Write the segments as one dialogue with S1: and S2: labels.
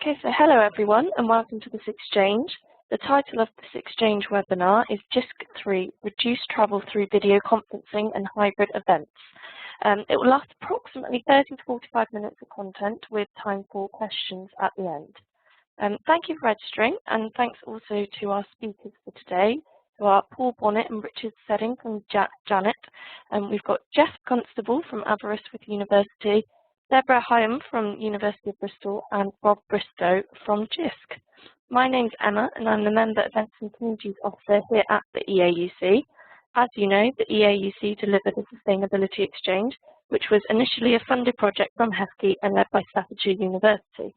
S1: Okay, so hello everyone and welcome to this exchange. The title of this exchange webinar is Jisc 3, Reduce Travel Through Video Conferencing and Hybrid Events. It will last approximately 30 to 45 minutes of content with time for questions at the end. Thank you for registering, and thanks also to our speakers for today, who are Paul Bonnet and Richard Sedding from Janet. We've got Jeff Constable from Aberystwyth University, Deborah Hyam from University of Bristol, and Rob Bristow from Jisc. My name's Emma, and I'm the Member Events and Communities Officer here at the EAUC. As you know, the EAUC delivered a sustainability exchange, which was initially a funded project from HESC and led by Staffordshire University.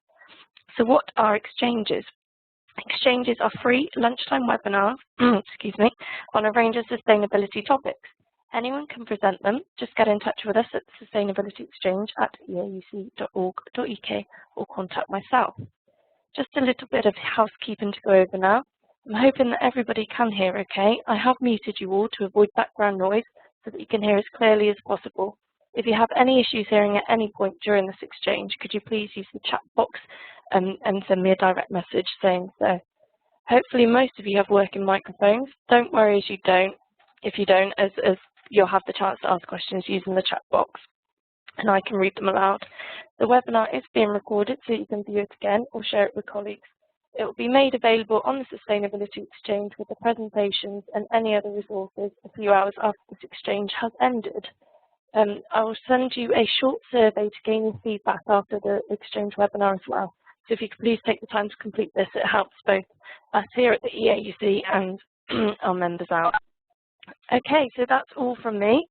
S1: So what are exchanges? Exchanges are free lunchtime webinars on a range of sustainability topics. Anyone can present them. Just get in touch with us at the Sustainability Exchange at eauc.org.uk or contact myself. Just a little bit of housekeeping to go over now. I'm hoping that everybody can hear okay. I have muted you all to avoid background noise so that you can hear as clearly as possible. If you have any issues hearing at any point during this exchange, could you please use the chat box and send me a direct message saying so. Hopefully most of you have working microphones. Don't worry if you don't, as you'll have the chance to ask questions using the chat box, and I can read them aloud. The webinar is being recorded so you can view it again or share it with colleagues. It will be made available on the Sustainability Exchange with the presentations and any other resources a few hours after this exchange has ended. I will send you a short survey to gain your feedback after the exchange webinar as well. So if you could please take the time to complete this, it helps both us here at the EAUC and our members out. Okay, so that's all from me,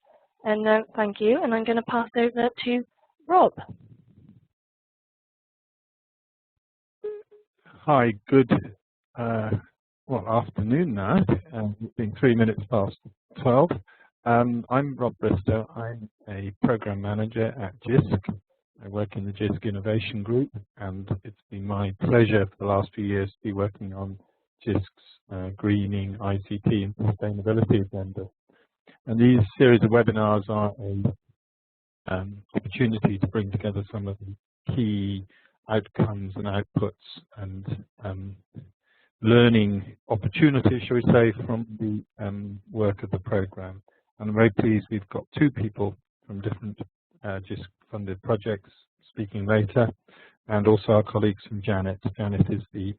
S1: and thank you, and I'm going to pass over to Rob.
S2: Hi, good afternoon now. It's been 3 minutes past 12. I'm Rob Bristow. I'm a program manager at Jisc. I work in the Jisc Innovation Group, and it's been my pleasure for the last few years to be working on Jisc's greening, ICT and sustainability agenda. And these series of webinars are an opportunity to bring together some of the key outcomes and outputs and learning opportunities, shall we say, from the work of the program. And I'm very pleased we've got 2 people from different Jisc-funded projects speaking later, and also our colleagues from Janet. Janet is the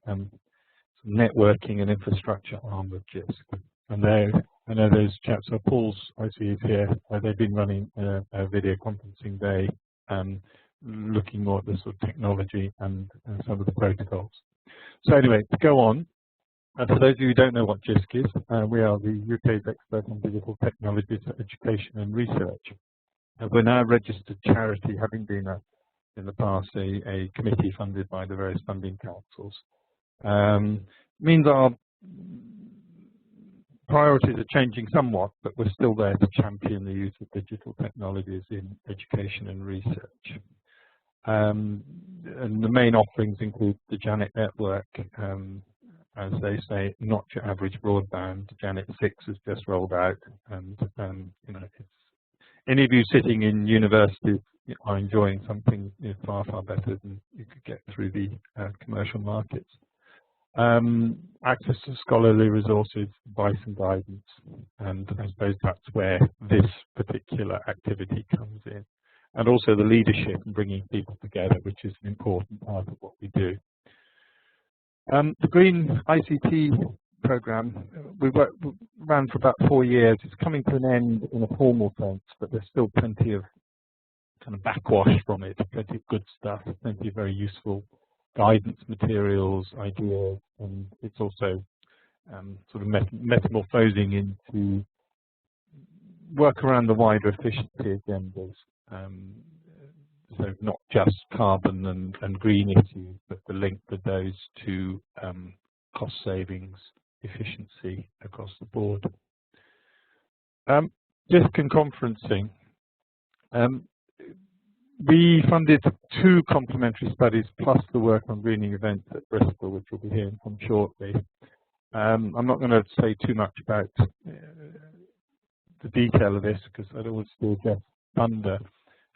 S2: networking and infrastructure arm of Jisc. And I know those chaps, so Paul's, I see, is here. They've been running a video conferencing day, looking more at the sort of technology and some of the protocols. So anyway, to go on, for those of you who don't know what Jisc is, we are the UK's expert on digital technologies for education and research. We're now a registered charity, having been in the past a committee funded by the various funding councils. Means our priorities are changing somewhat, but we're still there to champion the use of digital technologies in education and research. And the main offerings include the Janet network, as they say, not your average broadband. Janet 6 has just rolled out, and you know, any of you sitting in universities are enjoying something far, far better than you could get through the commercial markets. Access to scholarly resources, advice and guidance, and I suppose that's where this particular activity comes in. And also the leadership and bringing people together, which is an important part of what we do. The Green ICT program, we ran for about 4 years. It's coming to an end in a formal sense, but there's still plenty of kind of backwash from it, plenty of good stuff, plenty of very useful guidance materials, ideas, and it's also sort of metamorphosing into work around the wider efficiency agendas. So not just carbon and green issues, but the link with those to cost savings, efficiency across the board. Jisc and conferencing. We funded 2 complementary studies plus the work on greening events at Bristol, which we'll be hearing from shortly. I'm not going to say too much about the detail of this because I don't want to steal Jeff's thunder.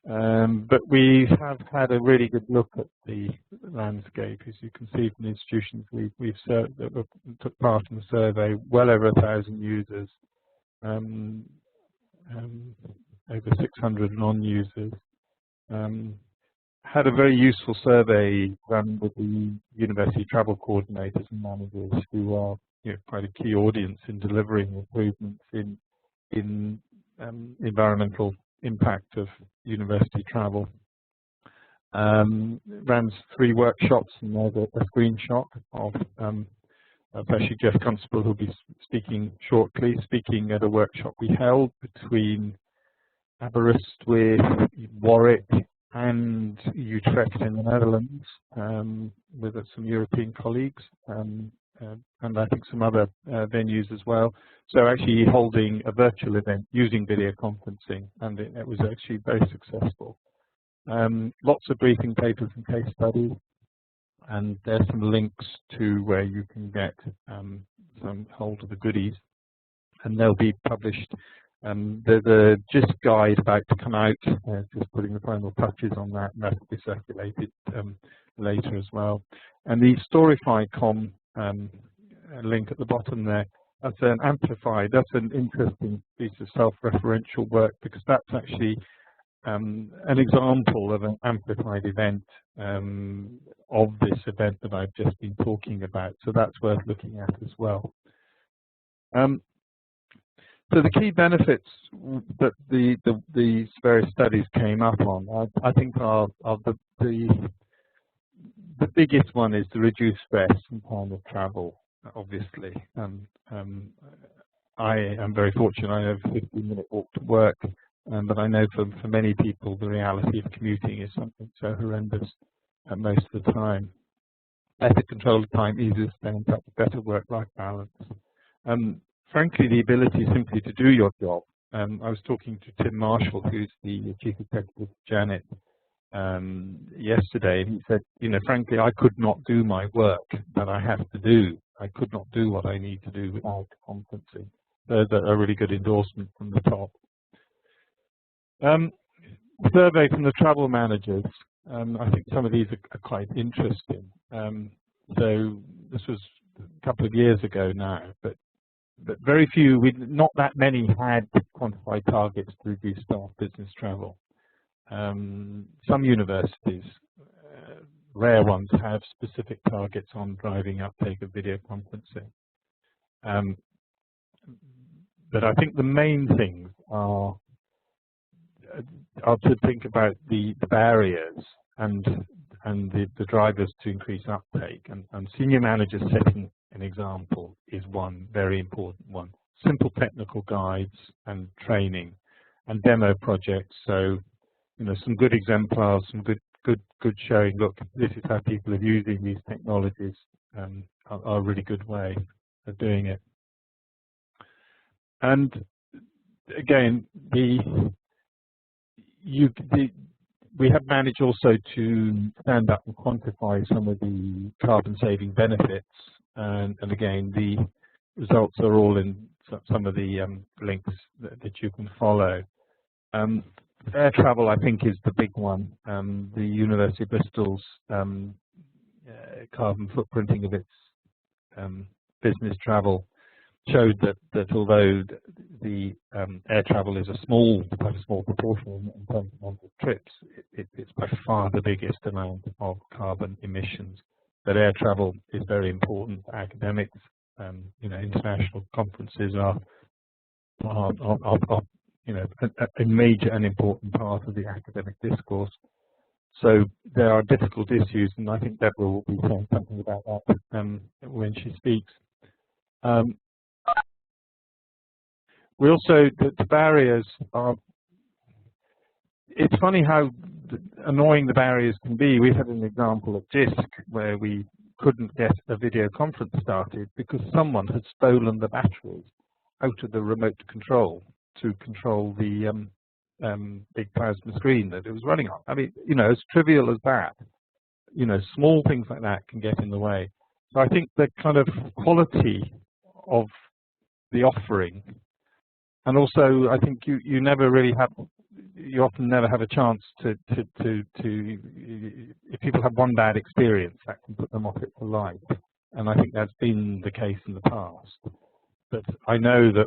S2: But we have had a really good look at the landscape. As you can see from the institutions we've served, that took part in the survey, well over 1,000 users, over 600 non-users. Had a very useful survey run with the university travel coordinators and managers, who are quite a key audience in delivering improvements in environmental impact of university travel. Ran 3 workshops, and there's a screenshot of Professor Jeff Constable, who'll be speaking shortly, speaking at a workshop we held between Aberystwyth, Warwick, and Utrecht in the Netherlands, with some European colleagues, and I think some other venues as well. So actually holding a virtual event using video conferencing, and it was actually very successful. Lots of briefing papers and case studies, and there's some links to where you can get some hold of the goodies, and they'll be published. There's a Jisc guide about to come out, just putting the final touches on that, and that will be circulated later as well. And the Storify.com link at the bottom there, that's an amplified, that's an interesting piece of self-referential work, because that's actually an example of an amplified event of this event that I've just been talking about. So that's worth looking at as well. So the key benefits that these various studies came up on, I think, are the biggest one is the reduced stress and time of travel, obviously. I am very fortunate. I have a 15-minute walk to work, but I know for many people the reality of commuting is something so horrendous most of the time. Better control of time, easier to spend, better work-life balance. Frankly, the ability simply to do your job. I was talking to Tim Marshall, who's the chief executive of Janet, yesterday, and he said, frankly, I could not do my work that I have to do. I could not do what I need to do without conferencing. So that's a really good endorsement from the top. Survey from the travel managers. I think some of these are quite interesting. So this was a couple of years ago now, but very few, not that many had quantified targets to reduce staff business travel. Some universities, rare ones, have specific targets on driving uptake of video conferencing. But I think the main things are to think about the barriers and the drivers to increase uptake. And senior managers setting an example is one very important one. Simple technical guides and training and demo projects. So, some good exemplars, some good showing. Look, this is how people are using these technologies. Are a really good way of doing it. And again, we have managed also to stand up and quantify some of the carbon saving benefits. And again, the results are all in some of the links that you can follow. Air travel, I think, is the big one. The University of Bristol's carbon footprinting of its business travel showed that although the air travel is quite a small proportion in terms of number of trips, it's by far the biggest amount of carbon emissions. But air travel is very important for academics. International conferences are a major and important part of the academic discourse. So there are difficult issues, and I think Deborah will be saying something about that when she speaks. We also, the barriers are, it's funny how annoying the barriers can be. We had an example at Jisc where we couldn't get a video conference started because someone had stolen the batteries out of the remote control to control the big plasma screen that it was running on. I mean, as trivial as that, small things like that can get in the way. So I think the kind of quality of the offering, and also I think you never really have you often never have a chance to if people have one bad experience, that can put them off it for life. And I think that's been the case in the past. But I know that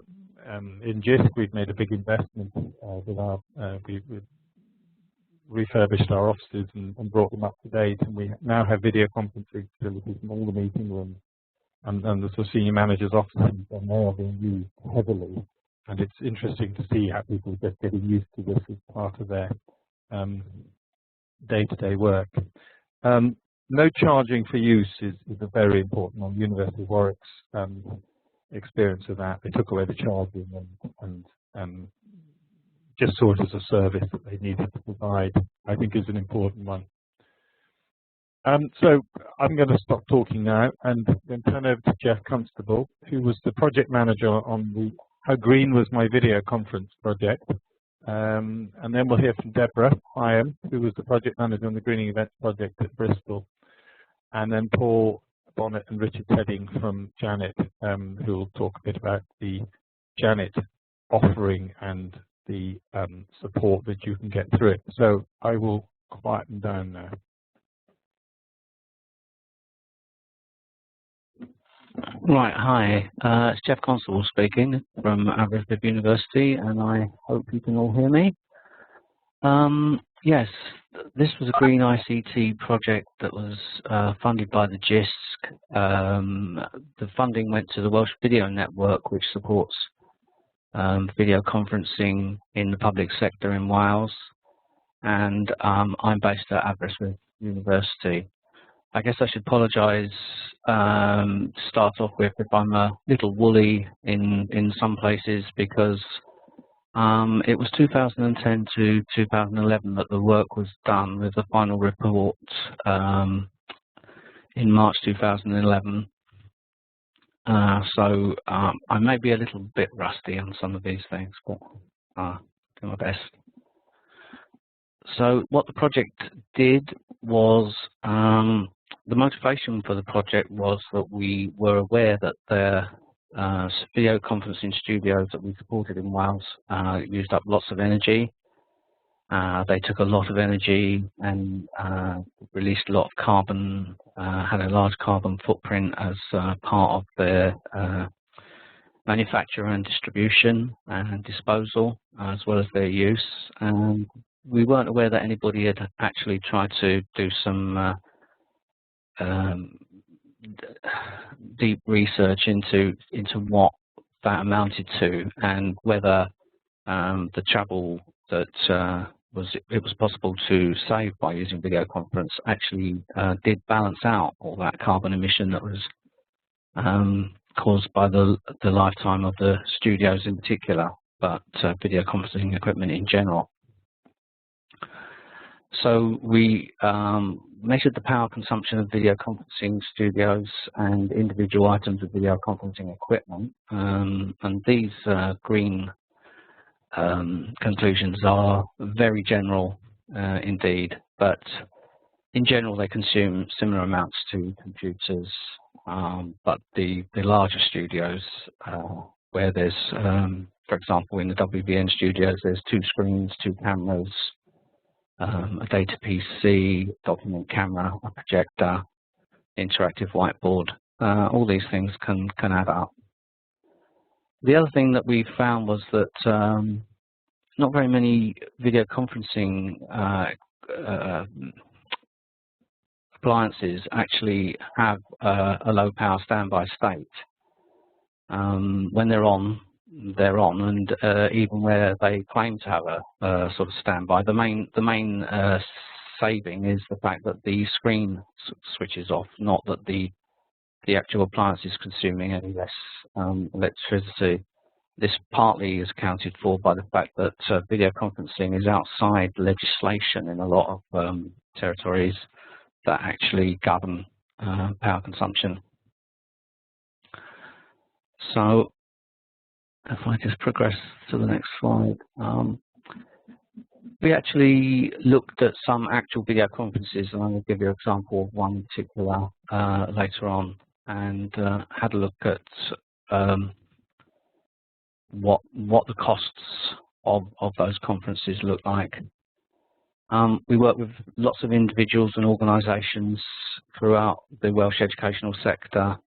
S2: in Jisc we've made a big investment with our we've refurbished our offices and brought them up to date, and we now have video conferencing facilities in all the meeting rooms and the sort of senior managers' offices, and they are being used heavily. And it's interesting to see how people are just getting used to this as part of their day-to-day work. No charging for use is a very important one. University of Warwick's experience of that. They took away the charging and just saw it as a service that they needed to provide, I think is an important one. So I'm going to stop talking now and then turn over to Jeff Constable, who was the project manager on the How Green Was My Video Conference project. And then we'll hear from Deborah Hyam, who was the project manager on the Greening Events project at Bristol. And then Paul Bonnet and Richard Tedding from Janet, who will talk a bit about the Janet offering and the support that you can get through it. So I will quieten down now.
S3: Right, hi. It's Jeff Constable speaking from Aberystwyth University, and I hope you can all hear me. Yes, this was a Green ICT project that was funded by the Jisc. The funding went to the Welsh Video Network, which supports video conferencing in the public sector in Wales, and I'm based at Aberystwyth University. I guess I should apologise to start off with if I'm a little woolly in some places, because it was 2010 to 2011 that the work was done, with the final report in March 2011. So I may be a little bit rusty on some of these things, but I'll do my best. So what the project did was, the motivation for the project was that we were aware that the video conferencing studios that we supported in Wales used up lots of energy. They took a lot of energy and released a lot of carbon, had a large carbon footprint as part of their manufacture and distribution and disposal, as well as their use. And we weren't aware that anybody had actually tried to do some deep research into what that amounted to, and whether the travel that it was possible to save by using video conference actually did balance out all that carbon emission that was caused by the lifetime of the studios in particular, but video conferencing equipment in general. So we measured the power consumption of video conferencing studios and individual items of video conferencing equipment, and these green conclusions are very general indeed, but in general they consume similar amounts to computers, but the larger studios where there's, for example, in the WBN studios, there's 2 screens, 2 cameras, a data PC, document camera, a projector, interactive whiteboard. All these things can add up. The other thing that we found was that not very many video conferencing appliances actually have a low power standby state. When they're on, and even where they claim to have a sort of standby, the main saving is the fact that the screen switches off, not that the actual appliance is consuming any less electricity. This partly is accounted for by the fact that video conferencing is outside legislation in a lot of territories that actually govern power consumption. So if I just progress to the next slide, we actually looked at some actual video conferences, and I'm going to give you an example of one particular later on, and had a look at what the costs of those conferences look like. We work with lots of individuals and organisations throughout the Welsh educational sector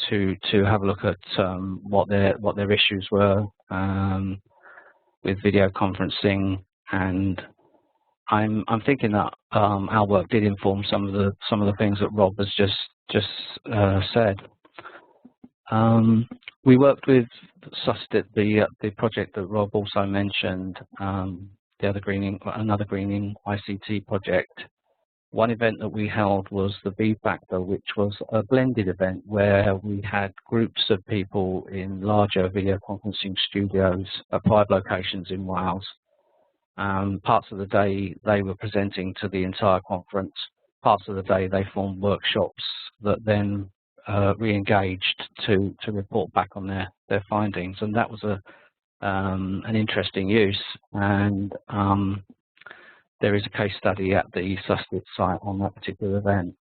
S3: to have a look at what their issues were with video conferencing, and I'm thinking that our work did inform some of the things that Rob has just said. We worked with the project that Rob also mentioned, another greening ICT project. One event that we held was the V Factor, which was a blended event where we had groups of people in larger video conferencing studios at 5 locations in Wales. Parts of the day they were presenting to the entire conference. Parts of the day they formed workshops that then re-engaged to report back on their findings, and that was an interesting use. And there is a case study at the Sussex site on that particular event.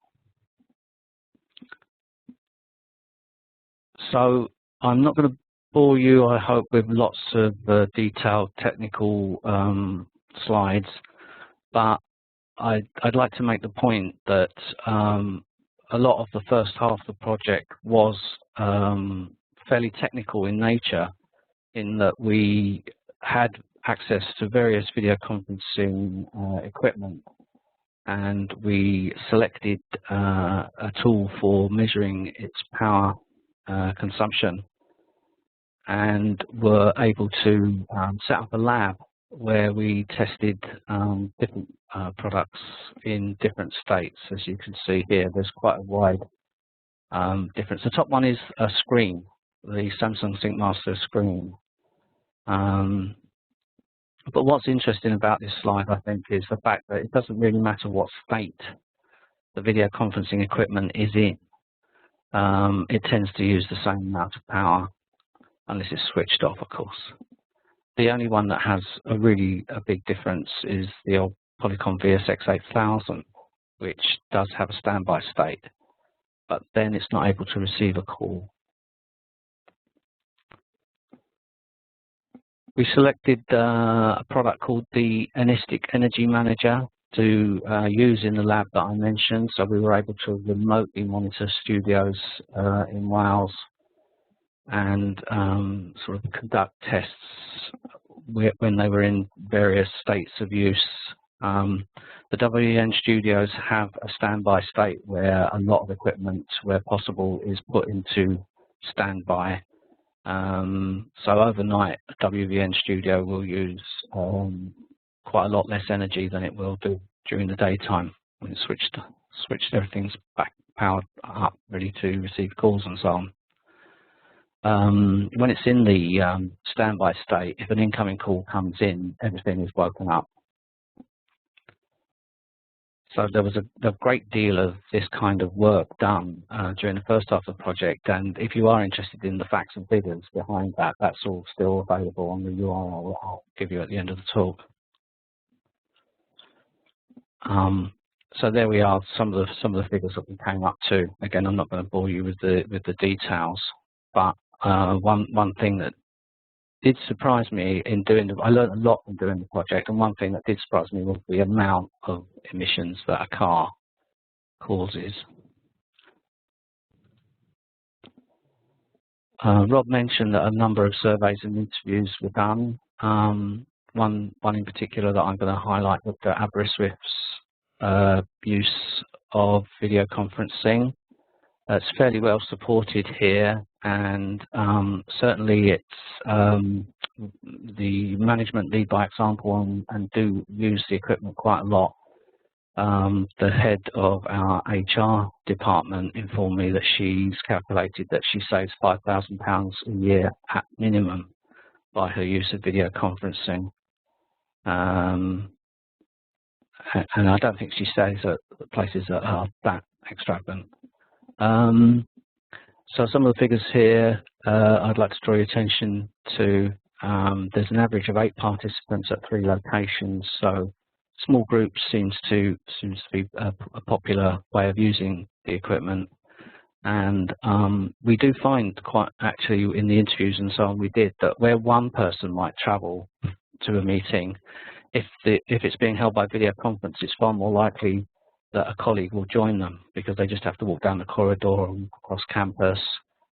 S3: So I'm not going to bore you, I hope, with lots of detailed technical slides, but I'd like to make the point that a lot of the first half of the project was fairly technical in nature, in that we had access to various video conferencing equipment, and we selected a tool for measuring its power consumption, and were able to set up a lab where we tested different products in different states. As you can see here, there's quite a wide difference. The top one is a screen, the Samsung SyncMaster screen. But what's interesting about this slide, I think, is the fact that it doesn't really matter what state the video conferencing equipment is in. It tends to use the same amount of power, unless it's switched off, of course. The only one that has a big difference is the old Polycom VSX8000, which does have a standby state, but then it's not able to receive a call. We selected a product called the Anistic Energy Manager to use in the lab that I mentioned, so we were able to remotely monitor studios in Wales and sort of conduct tests when they were in various states of use. The WEN studios have a standby state where a lot of equipment, where possible, is put into standby. So overnight, a WVN studio will use quite a lot less energy than it will do during the daytime when it's switched. Everything's back powered up, ready to receive calls and so on. When it's in the standby state, if an incoming call comes in, everything is woken up. So there was a great deal of this kind of work done during the first half of the project, and if you are interested in the facts and figures behind that, that's all still available on the URL I'll give you at the end of the talk. So there we are, some of the figures that we came up to. Again, I'm not going to bore you with the details, but one thing that did surprise me in doing I learned a lot from doing the project, and one thing that did surprise me was the amount of emissions that a car causes. Rob mentioned that a number of surveys and interviews were done. One in particular that I'm going to highlight was the Aberystwyth's use of video conferencing. It's fairly well supported here, and certainly it's the management lead by example and do use the equipment quite a lot. The head of our HR department informed me that she's calculated that she saves £5,000 a year at minimum by her use of video conferencing. And I don't think she stays at places that are that extravagant. So some of the figures here I'd like to draw your attention to. There's an average of 8 participants at 3 locations, so small groups seems to be a popular way of using the equipment. And we do find quite actually in the interviews and so on we did that where one person might travel to a meeting, if it's being held by video conference, it's far more likely that a colleague will join them because they just have to walk down the corridor and across campus.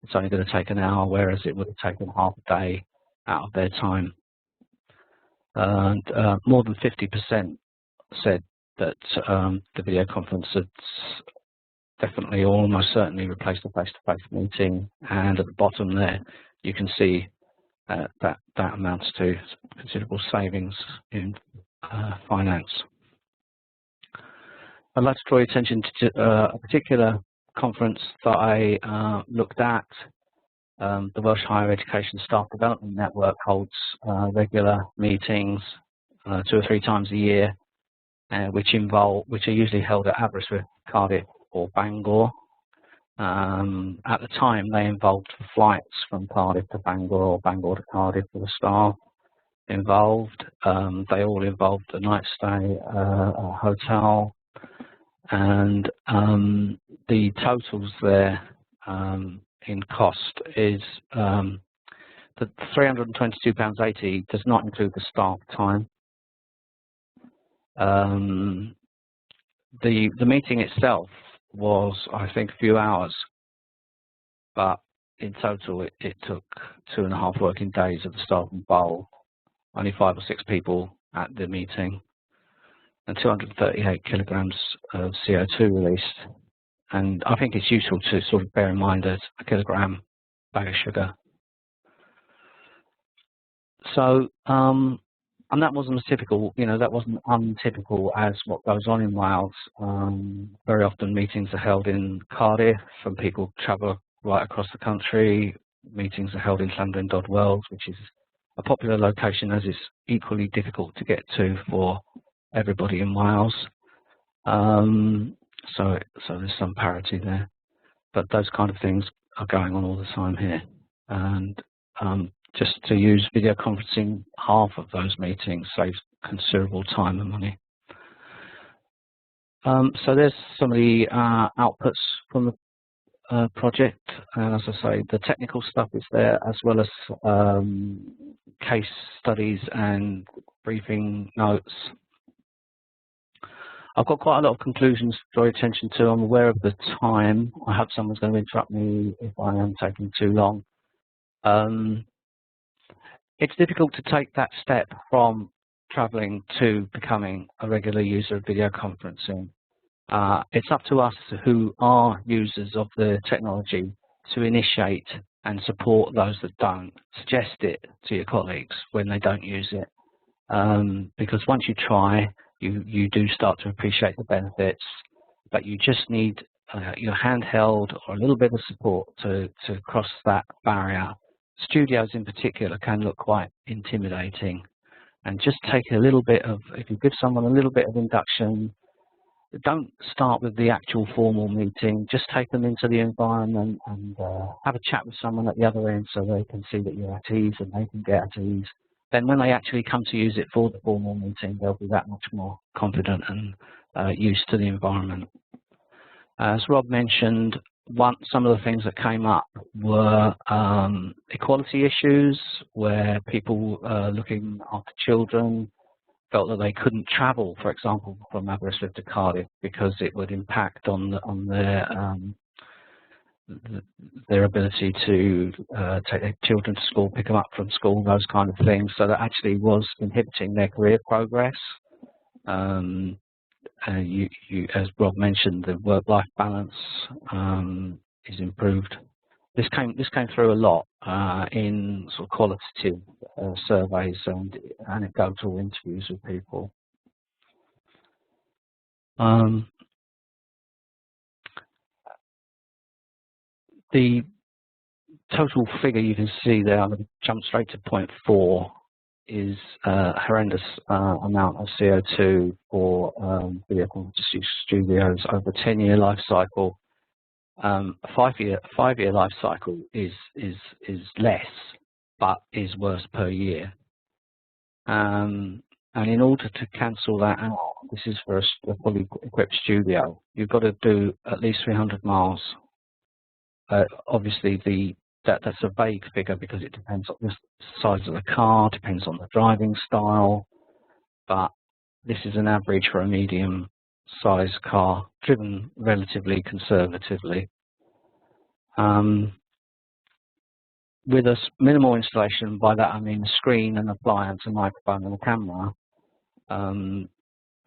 S3: It's only going to take an hour, whereas it would have taken half a day out of their time. And more than 50% said that the video conference had definitely or almost certainly replaced the face-to-face meeting. And at the bottom there, you can see that amounts to considerable savings in finance. I'd like to draw your attention to a particular conference that I looked at. The Welsh Higher Education Staff Development Network holds regular meetings 2 or 3 times a year, which are usually held at Aberystwyth, Cardiff, or Bangor. At the time, they involved flights from Cardiff to Bangor or Bangor to Cardiff for the staff involved. They all involved a night stay, a hotel, and the totals there in cost is the £322.80 does not include the staff time. The meeting itself was, I think, a few hours, but in total it took 2.5 working days of the staff involved, only 5 or 6 people at the meeting, and 238 kilograms of CO2 released. And I think it's useful to sort of bear in mind that a kilogram bag of sugar. So, and that wasn't typical, that wasn't untypical as what goes on in Wales. Very often meetings are held in Cardiff and people travel right across the country. Meetings are held in Llandrindod Wells, which is a popular location as it's equally difficult to get to for everybody in Wales. So there's some parity there, but those kind of things are going on all the time here. And just to use video conferencing, half of those meetings saves considerable time and money. So there's some of the outputs from the project. And as I say, the technical stuff is there, as well as case studies and briefing notes. I've got quite a lot of conclusions to draw your attention to. I'm aware of the time. I hope someone's going to interrupt me if I am taking too long. It's difficult to take that step from traveling to becoming a regular user of video conferencing. It's up to us who are users of the technology to initiate and support those that don't. Suggest it to your colleagues when they don't use it. Because once you try, you do start to appreciate the benefits, but you just need your handheld or a little bit of support to cross that barrier. Studios in particular can look quite intimidating, and just take a little bit of, if you give someone a little bit of induction, don't start with the actual formal meeting, just take them into the environment and have a chat with someone at the other end so they can see that you're at ease and they can get at ease. Then when they actually come to use it for the formal meeting, they'll be that much more confident and used to the environment. As Rob mentioned, some of the things that came up were equality issues, where people looking after children felt that they couldn't travel, for example, from Aberystwyth to Cardiff because it would impact on their ability to take their children to school, pick them up from school, those kind of things. So that actually was inhibiting their career progress. As Rob mentioned, the work-life balance is improved. This came through a lot in sort of qualitative surveys and anecdotal interviews with people. The total figure you can see there, I'm going to jump straight to point 4, is a horrendous amount of CO2 for video conference studios over a 10-year life cycle. A 5-year life cycle is less, but is worse per year. And in order to cancel that out, this is for a fully equipped studio, you've got to do at least 300 miles. Obviously, the that's a vague figure because it depends on the size of the car, depends on the driving style, but this is an average for a medium-sized car, driven relatively conservatively. With a minimal installation, by that I mean a screen, an appliance, a microphone and a camera,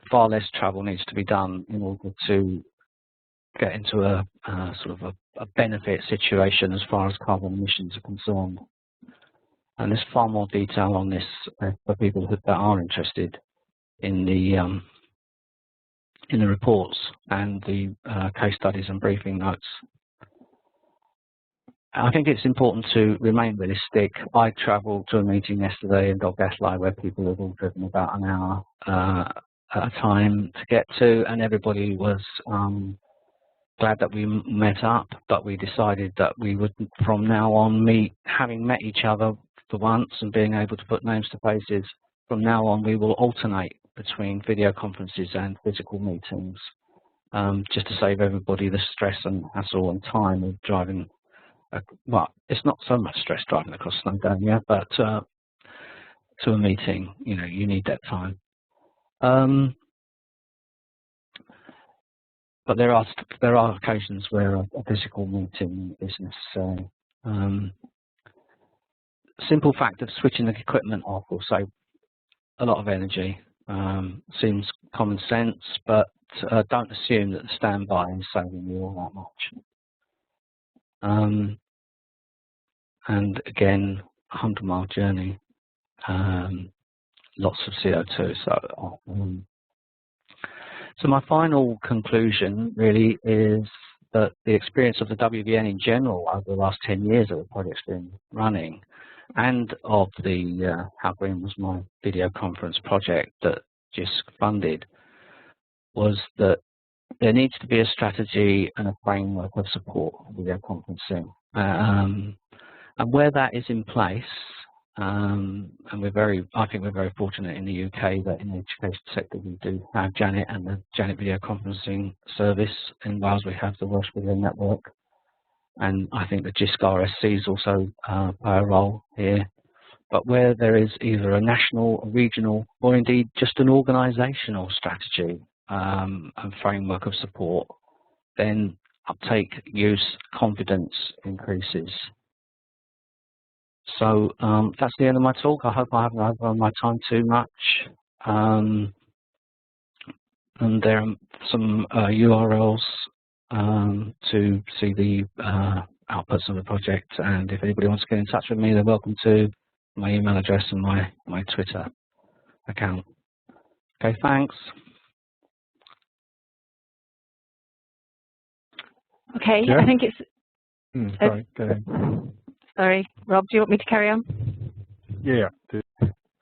S3: far less travel needs to be done in order to get into a sort of a benefit situation as far as carbon emissions are concerned. And there's far more detail on this for people that are interested in the reports and the case studies and briefing notes. I think it's important to remain realistic. I travelled to a meeting yesterday in Dolgellau where people have all driven about an hour at a time to get to, and everybody was glad that we met up, but we decided that we would, from now on, having met each other for once and being able to put names to faces, from now on we will alternate between video conferences and physical meetings, just to save everybody the stress and hassle and time of driving. Well, it's not so much stress driving across Snowdonia, but to a meeting, you know, you need that time. But there are occasions where a physical meeting is necessary. Simple fact of switching the equipment off will save a lot of energy. Seems common sense, but don't assume that the standby is saving you all that much. And again, 100-mile journey, lots of CO2. So my final conclusion really is that the experience of the WVN in general over the last 10 years that the project's been running, and of the How Green Was My video conference project that Jisc funded, was that there needs to be a strategy and a framework of support for video conferencing. And where that is in place, and I think we're very fortunate in the UK that in the education sector we do have Janet and the Janet Video Conferencing Service. In Wales we have the Welsh Video Network, and I think the Jisc RSCs also play a role here. But where there is either a national, a regional, or indeed just an organisational strategy and framework of support, then uptake, use, confidence increases. So that's the end of my talk. I hope I haven't overrun my time too much. And there are some URLs to see the outputs of the project. And if anybody wants to get in touch with me, they're welcome to. My email address and my Twitter account. Okay, thanks.
S1: Okay,
S2: Yeah.
S1: I think it's...
S2: Sorry, go ahead.
S1: Sorry, Rob, do you want me to carry on?
S2: Yeah.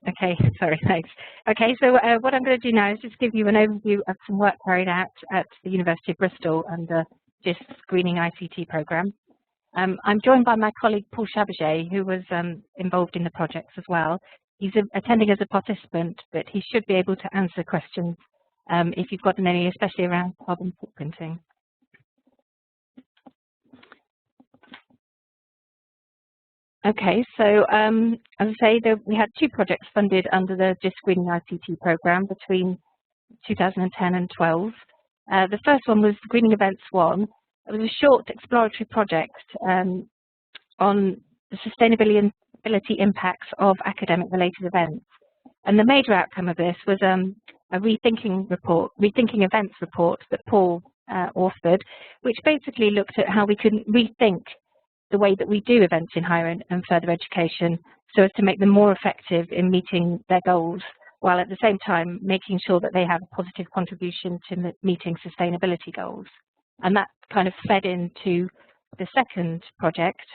S1: Okay, sorry, thanks. Okay, so what I'm going to do now is just give you an overview of some work carried out at the University of Bristol under Jisc Greening ICT programme. I'm joined by my colleague Paul Chabaget, who was involved in the projects as well. He's attending as a participant, but he should be able to answer questions if you've got any, especially around carbon footprinting. Okay, so as I say, we had two projects funded under the Jisc Greening ICT programme between 2010 and 12. The first one was Greening Events 1. It was a short exploratory project on the sustainability impacts of academic-related events. And the major outcome of this was a rethinking events report that Paul authored, which basically looked at how we could rethink the way that we do events in higher and further education so as to make them more effective in meeting their goals, while at the same time making sure that they have a positive contribution to meeting sustainability goals. And that kind of fed into the second project,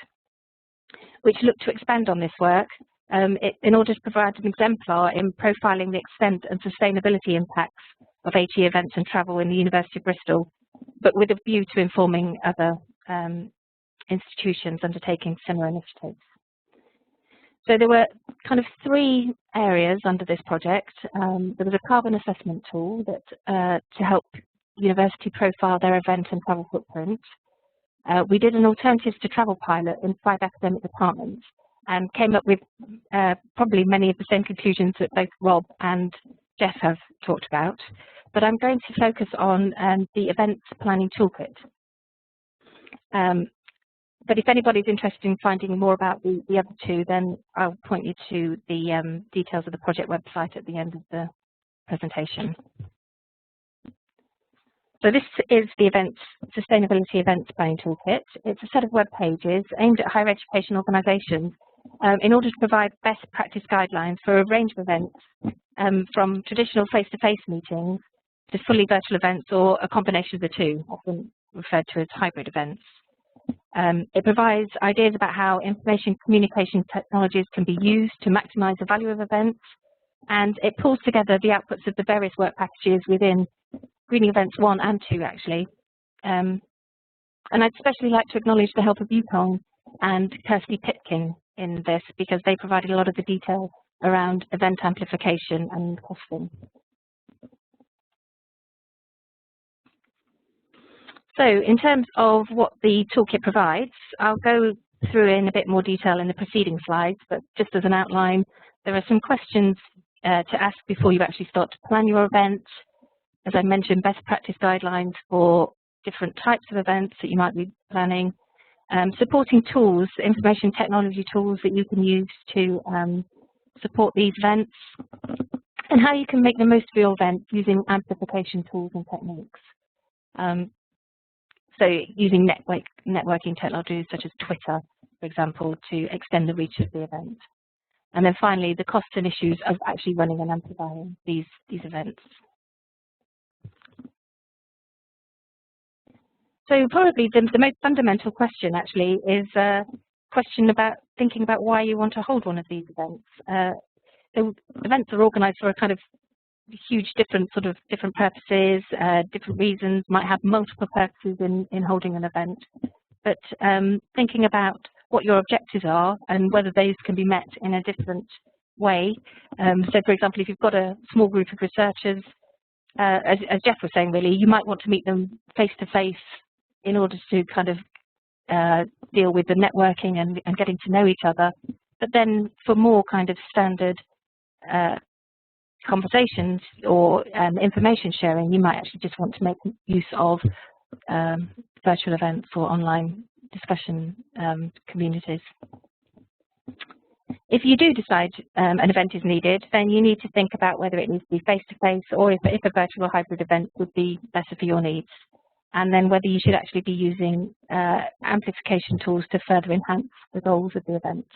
S1: which looked to expand on this work in order to provide an exemplar in profiling the extent and sustainability impacts of HE events and travel in the University of Bristol, but with a view to informing other institutions undertaking similar initiatives. So there were kind of three areas under this project. There was a carbon assessment tool that to help university profile their event and travel footprint.
S4: we did an alternatives to travel pilot in 5 academic departments and came up with probably many of the same conclusions that both Rob and Jeff have talked about. But I'm going to focus on the events planning toolkit. But if anybody's interested in finding more about the other two, then I'll point you to the details of the project website at the end of the presentation. So this is the Sustainability Events Planning Toolkit. It's a set of web pages aimed at higher education organisations in order to provide best practice guidelines for a range of events, from traditional face-to-face meetings to fully virtual events or a combination of the two, often referred to as hybrid events. It provides ideas about how information communication technologies can be used to maximise the value of events, and it pulls together the outputs of the various work packages within Greening Events 1 and 2, actually. And I'd especially like to acknowledge the help of Yukong and Kirsty Pitkin in this, because they provided a lot of the detail around event amplification and costing. So in terms of what the toolkit provides, I'll go through in a bit more detail in the preceding slides, but just as an outline, there are some questions to ask before you actually start to plan your event. As I mentioned, best practice guidelines for different types of events that you might be planning, supporting tools, information technology tools that you can use to support these events, and how you can make the most of your event using amplification tools and techniques. So using networking technologies such as Twitter, for example, to extend the reach of the event. And then finally, the costs and issues of actually running and amplifying these events. So probably the most fundamental question actually is a question about thinking about why you want to hold one of these events. The events are organised for a kind of huge different purposes, different reasons, might have multiple purposes in holding an event. But thinking about what your objectives are and whether those can be met in a different way. So for example, if you've got a small group of researchers, as Jeff was saying, really, you might want to meet them face to face in order to kind of deal with the networking and getting to know each other. But then for more kind of standard conversations or information sharing, you might actually just want to make use of virtual events or online discussion communities. If you do decide an event is needed, then you need to think about whether it needs to be face-to-face or if a virtual or hybrid event would be better for your needs, and then whether you should actually be using amplification tools to further enhance the goals of the event.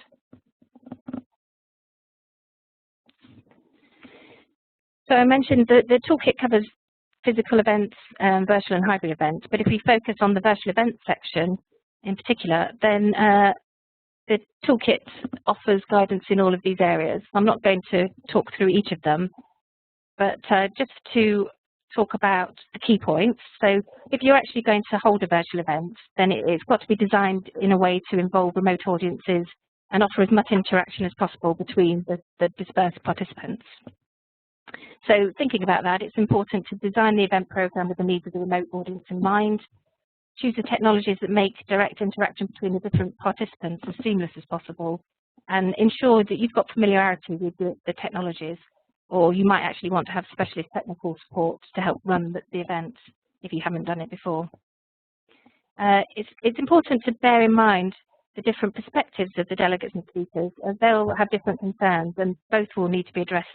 S4: So I mentioned that the toolkit covers physical events, virtual and hybrid events, but if we focus on the virtual events section in particular, then the toolkit offers guidance in all of these areas. I'm not going to talk through each of them, but just to talk about the key points. So if you're actually going to hold a virtual event, then it's got to be designed in a way to involve remote audiences and offer as much interaction as possible between the dispersed participants. So thinking about that, it's important to design the event program with the needs of the remote audience in mind. Choose the technologies that make direct interaction between the different participants as seamless as possible, and ensure that you've got familiarity with the technologies, or you might actually want to have specialist technical support to help run the event if you haven't done it before. It's important to bear in mind the different perspectives of the delegates and speakers, as they'll have different concerns, and both will need to be addressed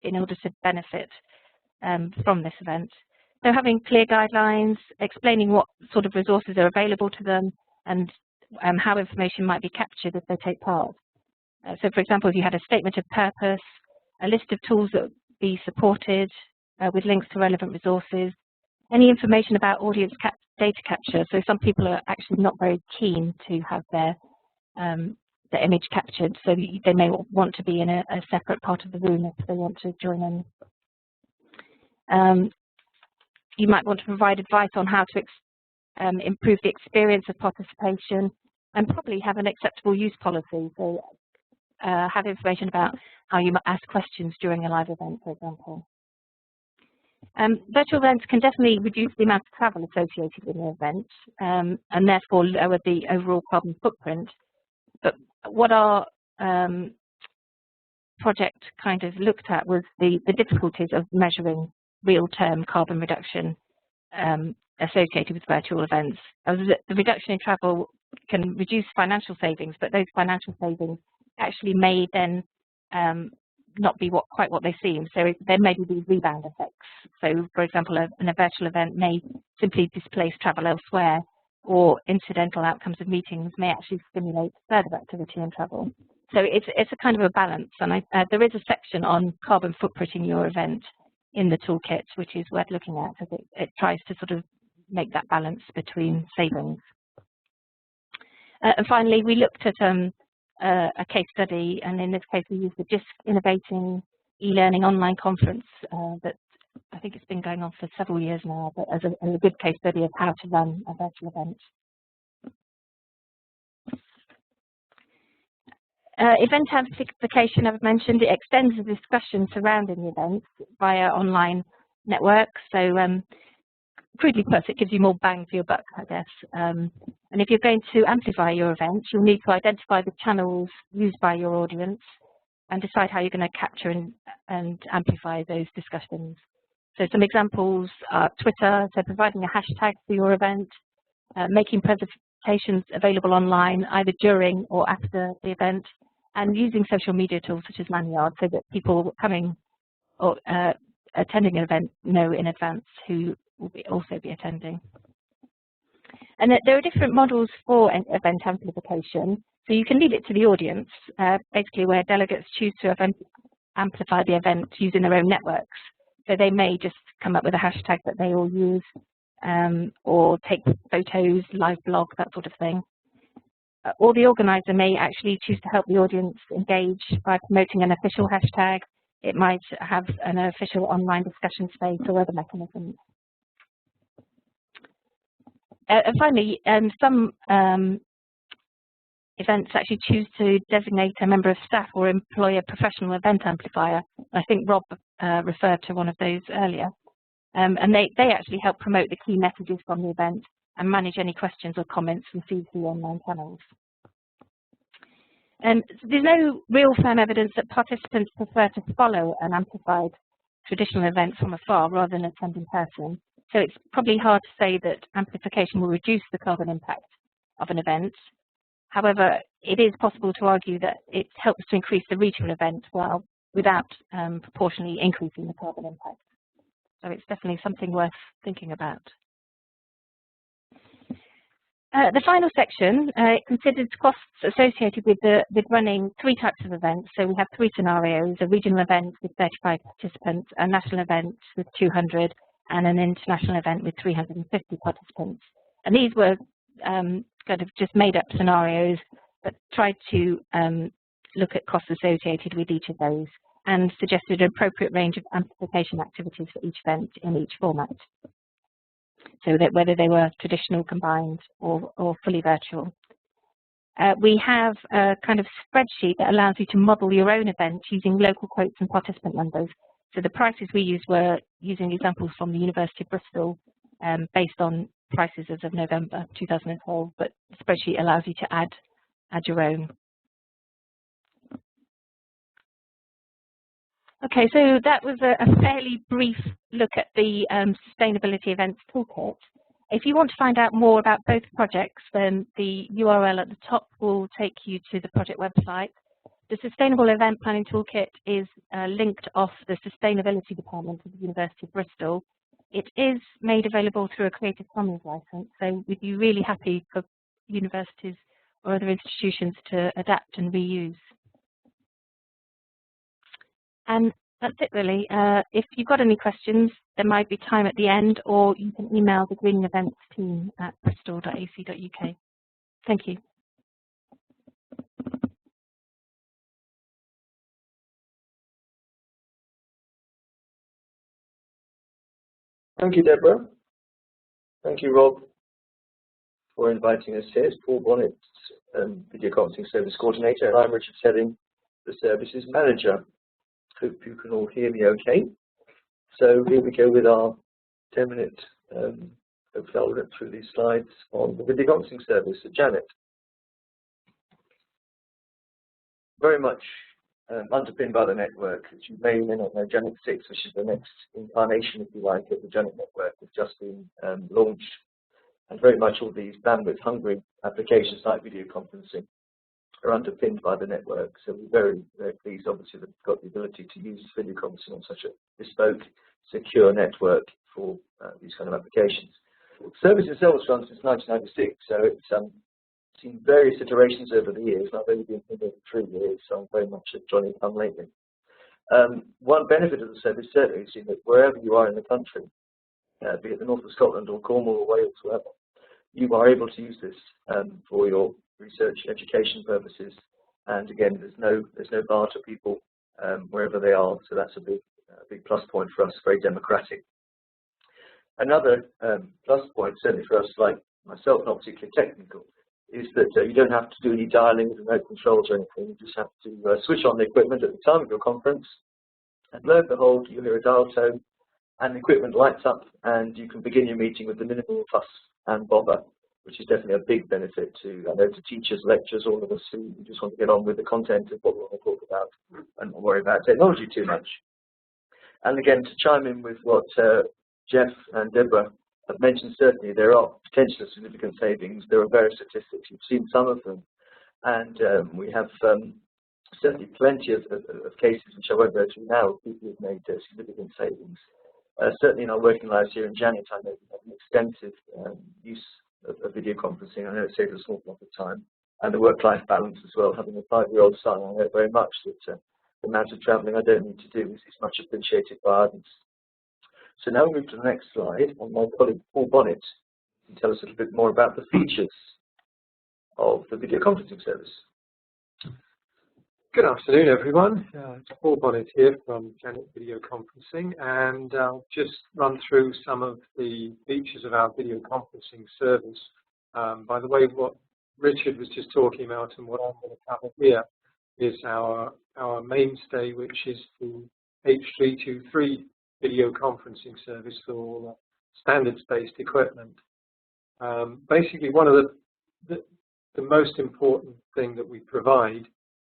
S4: in order to benefit from this event. So having clear guidelines, explaining what sort of resources are available to them, and how information might be captured if they take part. So for example, if you had a statement of purpose, a list of tools that would be supported with links to relevant resources, any information about audience data capture. So some people are actually not very keen to have their image captured, so they may want to be in a separate part of the room if they want to join in. You might want to provide advice on how to improve the experience of participation, and probably have an acceptable use policy. So have information about how you might ask questions during a live event, for example. Virtual events can definitely reduce the amount of travel associated with an event and therefore lower the overall carbon footprint. But what our project kind of looked at was the difficulties of measuring real-term carbon reduction associated with virtual events. The reduction in travel can reduce financial savings, but those financial savings actually may then not be quite what they seem. So there may be these rebound effects. So, for example, a virtual event may simply displace travel elsewhere, or incidental outcomes of meetings may actually stimulate further activity and travel. So it's a kind of a balance, and there is a section on carbon footprinting your event in the toolkit, which is worth looking at, because it tries to sort of make that balance between savings. And finally, we looked at a case study, and in this case we used the Jisc Innovating e-learning online conference that I think it's been going on for several years now, but as a good case study of how to run a virtual event. Event amplification, I've mentioned, it extends the discussion surrounding the events via online networks. So crudely put, it gives you more bang for your buck, I guess. And if you're going to amplify your event, you'll need to identify the channels used by your audience and decide how you're going to capture and amplify those discussions. So some examples are Twitter, so providing a hashtag for your event, making presentations available online either during or after the event, and using social media tools such as Lanyard so that people coming or attending an event know in advance who will also be attending. And there are different models for event amplification. So you can leave it to the audience, basically where delegates choose to amplify the event using their own networks. So they may just come up with a hashtag that they all use, or take photos, live blog, that sort of thing. Or the organizer may actually choose to help the audience engage by promoting an official hashtag. It might have an official online discussion space or other mechanisms. And finally, some events actually choose to designate a member of staff or employ a professional event amplifier. I think Rob referred to one of those earlier. And they actually help promote the key messages from the event and manage any questions or comments received through online channels. There's no real firm evidence that participants prefer to follow an amplified traditional event from afar rather than attend in person. So it's probably hard to say that amplification will reduce the carbon impact of an event. However, it is possible to argue that it helps to increase the reach of an event without proportionally increasing the carbon impact. So it's definitely something worth thinking about. The final section considers costs associated with running 3 types of events. So we have 3 scenarios: a regional event with 35 participants, a national event with 200, and an international event with 350 participants. And these were kind of just made up scenarios, but tried to look at costs associated with each of those and suggested an appropriate range of amplification activities for each event in each format. So that whether they were traditional, combined, or fully virtual. We have a kind of spreadsheet that allows you to model your own event using local quotes and participant numbers. So the prices we used were using examples from the University of Bristol based on prices as of November 2012, but the spreadsheet allows you to add your own. Okay, so that was a fairly brief look at the Sustainability Events Toolkit. If you want to find out more about both projects, then the URL at the top will take you to the project website. The Sustainable Event Planning Toolkit is linked off the Sustainability Department of the University of Bristol. It is made available through a Creative Commons license, so we'd be really happy for universities or other institutions to adapt and reuse. And that's it really. If you've got any questions, there might be time at the end, or you can email the Greening Events team at bristol.ac.uk. Thank you.
S5: Thank you, Deborah. Thank you, Rob, for inviting us here. It's Paul Bonnet, Video Conferencing Service Coordinator, and I'm Richard Sedding, the Services Manager. Hope you can all hear me okay. So here we go with our 10-minute, hopefully I'll rip through these slides on the video conferencing service at Janet. Very much underpinned by the network. As you may or may not know, Janet 6, which is the next incarnation, if you like, of the Janet network, has just been launched. And very much all these bandwidth-hungry applications like video conferencing are underpinned by the network. So we're very, very pleased, obviously, that we've got the ability to use video conferencing on such a bespoke, secure network for these kind of applications. The service itself was run since 1996, so it's seen various iterations over the years. I've only been here for 3 years, so I'm very much a Johnny come lately. One benefit of the service certainly is that wherever you are in the country, be it the north of Scotland or Cornwall or Wales, wherever, you are able to use this for your research, education purposes. And again, there's no bar to people wherever they are, so that's a big plus point for us. Very democratic. Another plus point, certainly for us, like myself, not particularly technical, is that you don't have to do any dialing with remote controls or anything. You just have to switch on the equipment at the time of your conference, and lo and behold, you hear a dial tone, and the equipment lights up, and you can begin your meeting with the minimal fuss and bother, which is definitely a big benefit to, I know, to teachers, lecturers, all of us who just want to get on with the content of what we want to talk about and not worry about technology too much. And again, to chime in with what Jeff and Deborah have mentioned, certainly there are potential significant savings. There are various statistics. You've seen some of them. And we have certainly plenty of cases, which I won't go through now, of people who've made significant savings. Certainly in our working lives here in Janet, I know we have an extensive use of video conferencing. I know it saves a small amount of time. And the work-life balance as well. Having a 5-year-old son, I know very much that the amount of travelling I don't need to do is much appreciated by others. So now we move to the next slide, and my colleague Paul Bonnet can tell us a little bit more about the features of the video conferencing service.
S6: Good afternoon, everyone. It's Paul Bonnet here from Janet Video Conferencing, and I'll just run through some of the features of our video conferencing service. By the way, what Richard was just talking about and what I'm going to cover here is our mainstay, which is the H323 video conferencing service for standards-based equipment. Basically, one of the most important thing that we provide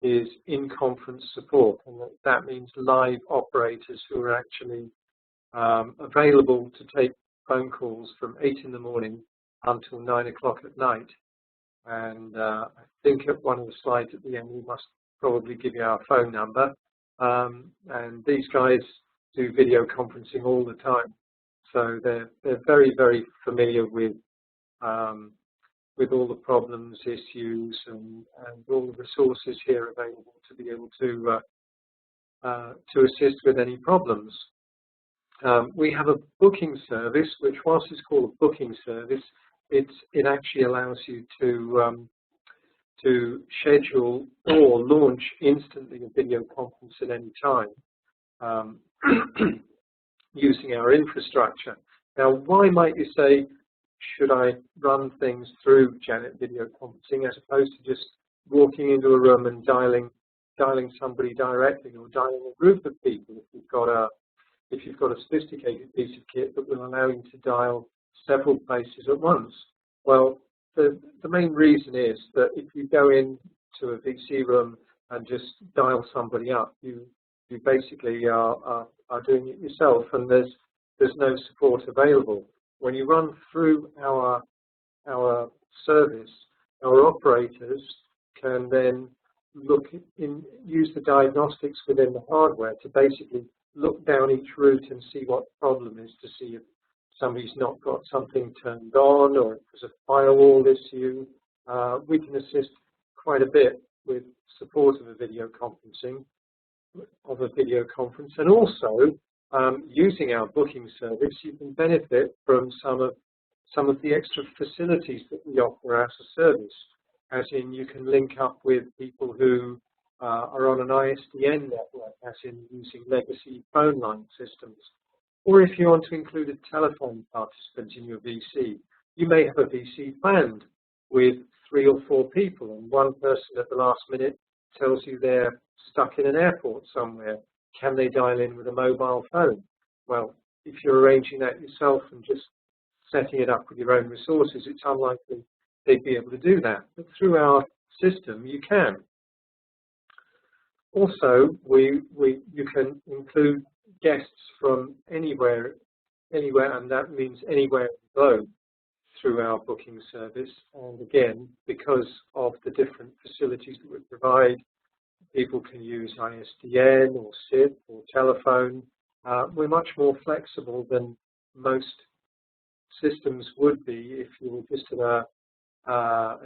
S6: is in-conference support, and that means live operators who are actually available to take phone calls from 8 in the morning until 9 o'clock at night. And I think at one of the slides at the end we must probably give you our phone number. And these guys do video conferencing all the time, so they're very, very familiar with all the problems, issues, and all the resources here available to be able to assist with any problems. We have a booking service, which, whilst it's called a booking service, it actually allows you to schedule or launch instantly a video conference at any time using our infrastructure. Now, why might you say, should I run things through Janet Video Conferencing as opposed to just walking into a room and dialing somebody directly, or dialing a group of people if you've got a sophisticated piece of kit that will allow you to dial several places at once? Well, the main reason is that if you go into a VC room and just dial somebody up, you basically are doing it yourself, and there's no support available. When you run through our service, our operators can then use the diagnostics within the hardware to basically look down each route and see what the problem is, to see if somebody's not got something turned on or if there's a firewall issue. We can assist quite a bit with support of a video conference, and also using our booking service, you can benefit from some of the extra facilities that we offer as a service. As in, you can link up with people who are on an ISDN network, as in using legacy phone line systems. Or if you want to include a telephone participant in your VC, you may have a VC planned with 3 or 4 people, and one person at the last minute tells you they're stuck in an airport somewhere. Can they dial in with a mobile phone? well, if you're arranging that yourself and just setting it up with your own resources, it's unlikely they'd be able to do that. But through our system, you can. Also, you can include guests from anywhere, and that means anywhere in the globe through our booking service. And again, because of the different facilities that we provide, people can use ISDN or SIP or telephone. We're much more flexible than most systems would be if you were just at a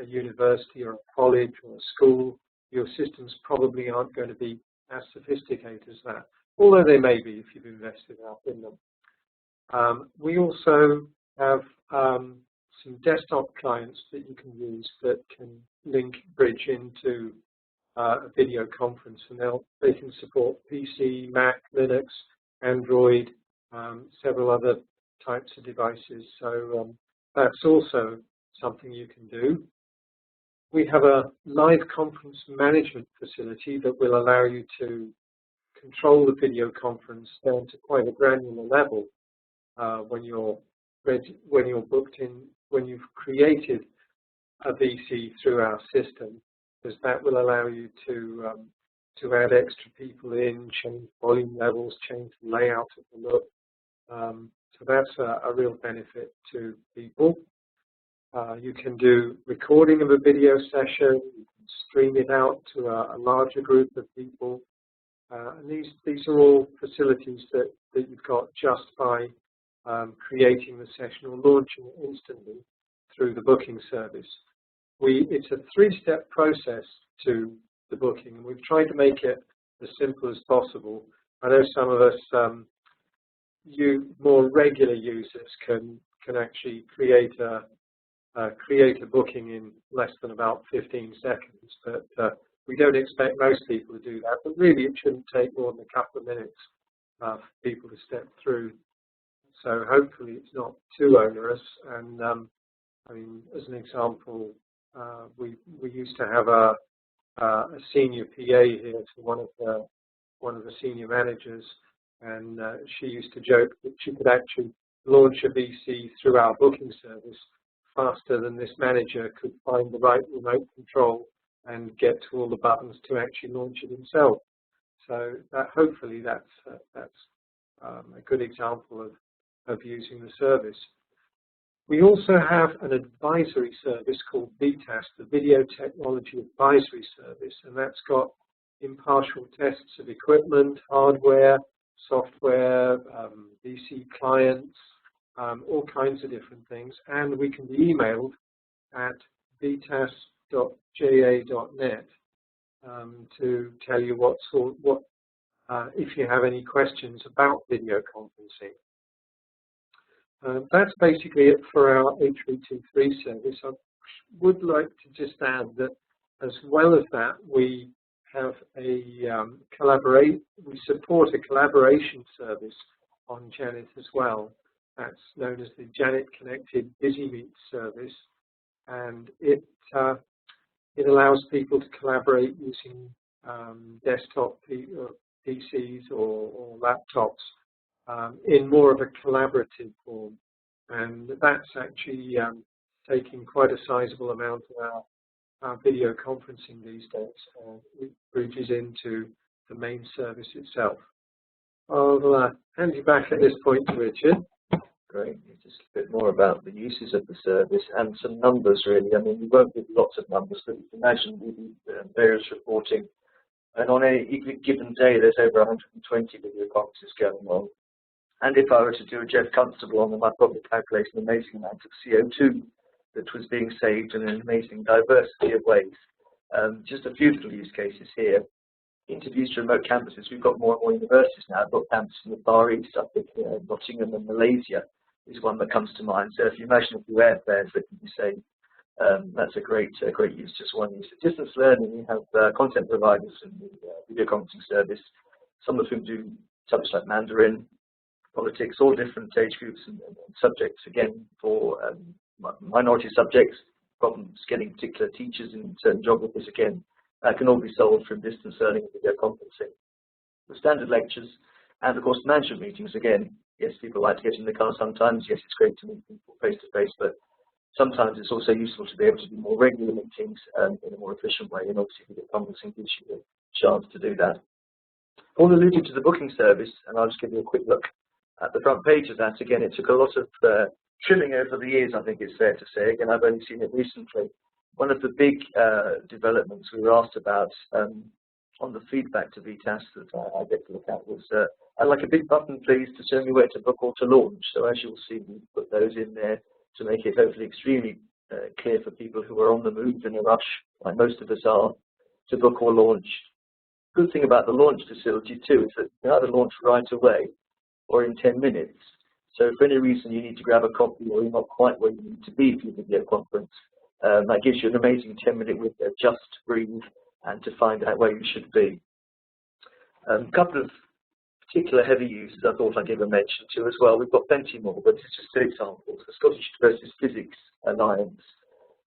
S6: university or a college or a school. Your systems probably aren't going to be as sophisticated as that, although they may be if you've invested enough in them. We also have some desktop clients that you can use that can bridge into a video conference, and they can support PC, Mac, Linux, Android, several other types of devices. So that's also something you can do. We have a live conference management facility that will allow you to control the video conference down to quite a granular level when you're booked in, when you've created a VC through our system, because that will allow you to add extra people in, change volume levels, change the layout of the look. So that's a real benefit to people. You can do recording of a video session, you can stream it out to a larger group of people. And these are all facilities that you've got just by creating the session or launching it instantly through the booking service. It's a three-step process to the booking, and we've tried to make it as simple as possible. I know some of us, more regular users, can actually create a booking in less than about 15 seconds, but we don't expect most people to do that. But really, it shouldn't take more than a couple of minutes for people to step through. So hopefully, it's not too onerous. And I mean, as an example, we used to have a senior PA here to one of the senior managers, and she used to joke that she could actually launch a VC through our booking service faster than this manager could find the right remote control and get to all the buttons to actually launch it himself. So hopefully that's a good example of using the service. We also have an advisory service called VTAS, the Video Technology Advisory Service, and that's got impartial tests of equipment, hardware, software, VC clients, all kinds of different things, and we can be emailed at vtas.ja.net to tell you if you have any questions about video conferencing. That's basically it for our H323 service. I would like to just add that as well as that, we have we support a collaboration service on Janet as well. That's known as the Janet Connected BusyMeet service, and it allows people to collaborate using desktop PCs or laptops in more of a collaborative form, and that's actually taking quite a sizable amount of our video conferencing these days. It bridges into the main service itself. I'll hand you back at this point to Richard.
S5: Great. Just a bit more about the uses of the service and some numbers, really. I mean, we won't give lots of numbers, but you can imagine we do various reporting. And on a given day, there's over 120 video conferences going on. And if I were to do a Jeff Constable on them, I'd probably calculate an amazing amount of CO2 that was being saved in an amazing diversity of ways. Just a few little use cases here. Interviews to remote campuses. We've got more and more universities now. I've got campuses in the Far East, I think Nottingham and Malaysia is one that comes to mind. So if you imagine a few airfares that can be saved, that's a great use, just one use. For distance learning, we have content providers in the video conferencing service, some of whom do subjects like Mandarin, politics, all different age groups and subjects. Again, for minority subjects, problems getting particular teachers in certain geographies, again, that can all be solved from distance learning and video conferencing. The standard lectures and, of course, management meetings, again, yes, people like to get in the car sometimes. Yes, it's great to meet people face to face, but sometimes it's also useful to be able to do more regular meetings in a more efficient way. And obviously, video conferencing gives you the chance to do that. Paul alluded to the booking service, and I'll just give you a quick look at the front page of that. Again, it took a lot of trimming over the years, I think it's fair to say. Again, I've only seen it recently. One of the big developments we were asked about on the feedback to VTAS that I get to look at was, I'd like a big button, please, to show me where to book or to launch. So as you'll see, we put those in there to make it hopefully extremely clear for people who are on the move in a rush, like most of us are, to book or launch. Good thing about the launch facility too is that you can either launch right away or in 10 minutes. So if for any reason you need to grab a coffee or you're not quite where you need to be for your video conference, that gives you an amazing 10-minute window just to breathe and to find out where you should be. A couple of particular heavy users I thought I'd give a mention to as well. We've got plenty more, but this is just two examples. The Scottish Universities Physics Alliance,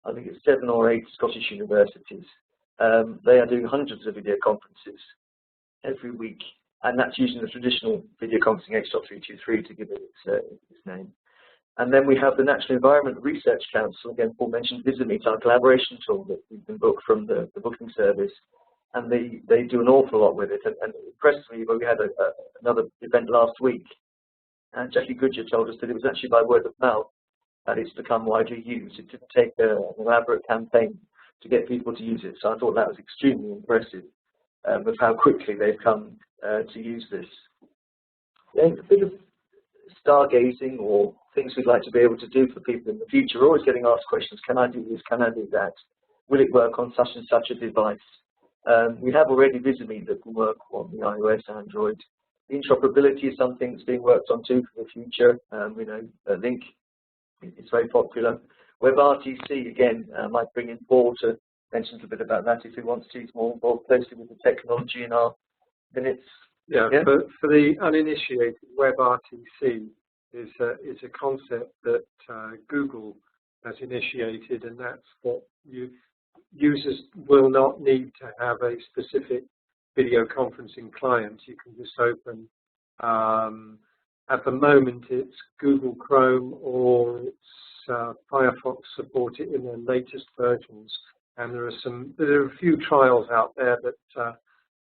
S5: I think it's 7 or 8 Scottish universities. They are doing hundreds of video conferences every week, and that's using the traditional video conferencing H.323 to give it its name. And then we have the National Environment Research Council. Again, Paul mentioned VisiMeet, our collaboration tool that you can book from the booking service. And they do an awful lot with it. And it impressed me when we had another event last week. And Jackie Goodyear told us that it was actually by word of mouth that it's become widely used. It didn't take an elaborate campaign to get people to use it. So I thought that was extremely impressive of how quickly they've come to use this. Then a bit of stargazing or things we'd like to be able to do for people in the future. We're always getting asked questions, can I do this, can I do that? Will it work on such and such a device? We have already VisiMeet that can work on the iOS, Android. Interoperability is something that's being worked on too for the future. We know Link is very popular. WebRTC, again, might bring in Paul to mention a bit about that if he wants to. He's more involved closely with the technology in our minutes.
S6: Yeah, for the uninitiated, WebRTC is a concept that Google has initiated, and that's what users will not need to have a specific video conferencing client. You can just open, at the moment it's Google Chrome or it's Firefox support it in their latest versions, and there are a few trials out there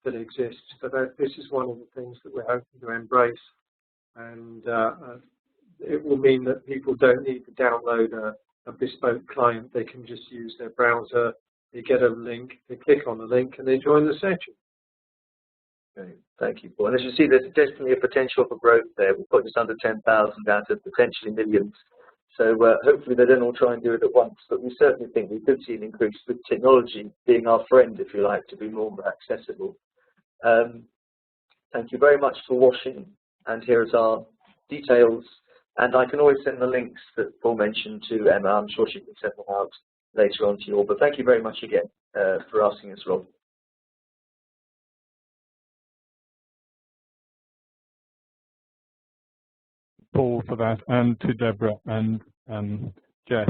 S6: that exist, but this is one of the things that we're hoping to embrace, and it will mean that people don't need to download a bespoke client. They can just use their browser, they get a link, they click on the link, and they join the session.
S5: Okay, thank you, Paul. And as you see, there's definitely a potential for growth there. We've got just under 10,000 out of potentially millions. So hopefully they don't all try and do it at once, but we certainly think we could see an increase with technology being our friend, if you like, to be more accessible. Thank you very much for watching, and here's our details. And I can always send the links that Paul mentioned to Emma. I'm sure she can send them out later on to you all. But thank you very much again for asking us, Rob.
S2: Paul for that, and to Deborah and Jeff.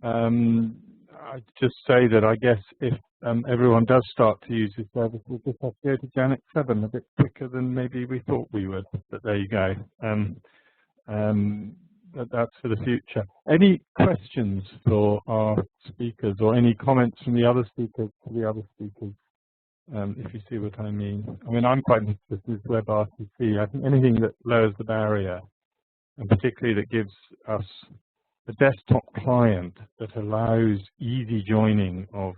S2: I'd just say that I guess if everyone does start to use this service, we'll just have to go to Janet 7 a bit quicker than maybe we thought we would. But there you go. That's for the future. Any questions for our speakers, or any comments from the other speakers to the other speakers? If you see what I mean. I mean, I'm quite interested with WebRTC. I think anything that lowers the barrier, and particularly that gives us a desktop client that allows easy joining of,